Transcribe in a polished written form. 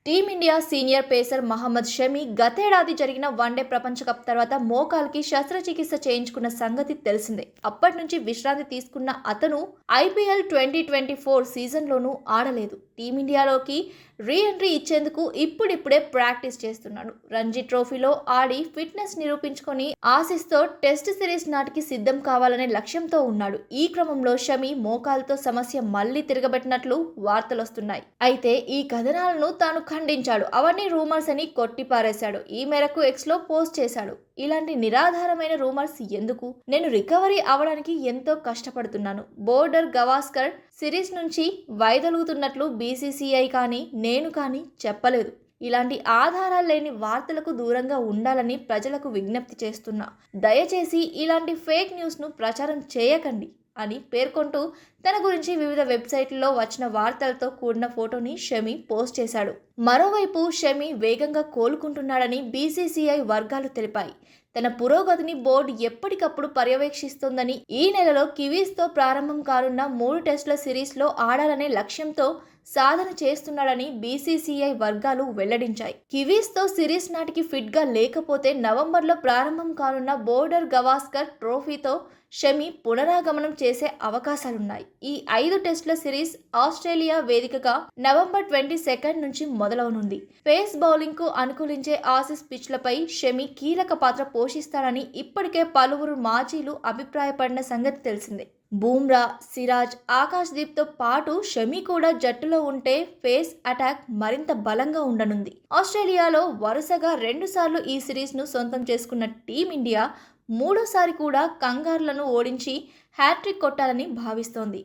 Team India senior pacer Mohammed Shami గతేడాది జరిగిన one day ప్రపంచ కప్ తర్వాత మోకాల్కి శస్త్రచికిత్స చేయించుకున్న సంగతి తెలిసిందే. అప్పటి నుంచి విశ్రాంతి తీసుకున్న అతను ఐపీఎల్ 2024 సీజన్లోనూ ఆడలేదు. టీమిండియాలోకి రీ ఎంట్రీ ఇచ్చేందుకు ఇప్పుడిప్పుడే ప్రాక్టీస్ చేస్తున్నాడు. రంజీ ట్రోఫీలో ఆడి ఫిట్నెస్ నిరూపించుకొని ఆసీస్తో టెస్ట్ సిరీస్ నాటికి సిద్ధం కావాలనే లక్ష్యంతో ఉన్నాడు. ఈ క్రమంలో షమి మోకాలుతో సమస్య మళ్లీ తిరగబెట్టినట్లు వార్తలొస్తున్నాయి. అయితే ఈ కథనాలను తాను ఖండించాడు. అవన్నీ రూమర్స్ అని కొట్టిపారేశాడు. ఈ మేరకు ఎక్స్లో పోస్ట్ చేశాడు. ఇలాంటి నిరాధారమైన రూమర్స్ ఎందుకు? నేను రికవరీ అవడానికి ఎంతో కష్టపడుతున్నాను. బోర్డర్ గవాస్కర్ సిరీస్ నుంచి వైదొలుగుతున్నట్లు బీసీసీఐ కానీ నేను కానీ చెప్పలేదు. ఇలాంటి ఆధారాలు లేని వార్తలకు దూరంగా ఉండాలని ప్రజలకు విజ్ఞప్తి చేస్తున్నా. దయచేసి ఇలాంటి ఫేక్ న్యూస్ను ప్రచారం చేయకండి అని పేర్కొంటూ తన గురించి వివిధ వెబ్సైట్లలో వచ్చిన వార్తలతో కూడిన ఫోటోని షమి పోస్ట్ చేశాడు. మరోవైపు షమి వేగంగా కోలుకుంటున్నాడని బీసీసీఐ వర్గాలు తెలిపాయి. తన పురోగతిని బోర్డు ఎప్పటికప్పుడు పర్యవేక్షిస్తోందని, ఈ నెలలో కివీస్తో ప్రారంభం కానున్న 3 టెస్టుల సిరీస్లో ఆడాలనే లక్ష్యంతో సాధన చేస్తున్నాడని బీసీసీఐ వర్గాలు వెల్లడించాయి. కివీస్తో సిరీస్ నాటికి ఫిట్గా లేకపోతే నవంబర్లో ప్రారంభం కానున్న బోర్డర్ గవాస్కర్ ట్రోఫీతో షమి పునరాగమనం చేసే అవకాశాలున్నాయి. ఈ 5 టెస్టుల సిరీస్ ఆస్ట్రేలియా వేదికగా నవంబర్ 22 నుంచి మొదలవనుంది. పేస్ బౌలింగ్ కు అనుకూలించే ఆసీస్ పిచ్లపై షమి కీలక పాత్ర పోషిస్తాడని ఇప్పటికే పలువురు మాజీలు అభిప్రాయపడిన సంగతి తెలిసిందే. బూమ్రా, సిరాజ్, ఆకాశ్దీప్తో పాటు షమి కూడా జట్టులో ఉంటే పేస్ అటాక్ మరింత బలంగా ఉండనుంది. ఆస్ట్రేలియాలో వరుసగా 2 సార్లు ఈ సిరీస్ను సొంతం చేసుకున్న టీమిండియా మూడోసారి కూడా కంగారులను ఓడించి హ్యాట్రిక్ కొట్టాలని భావిస్తోంది.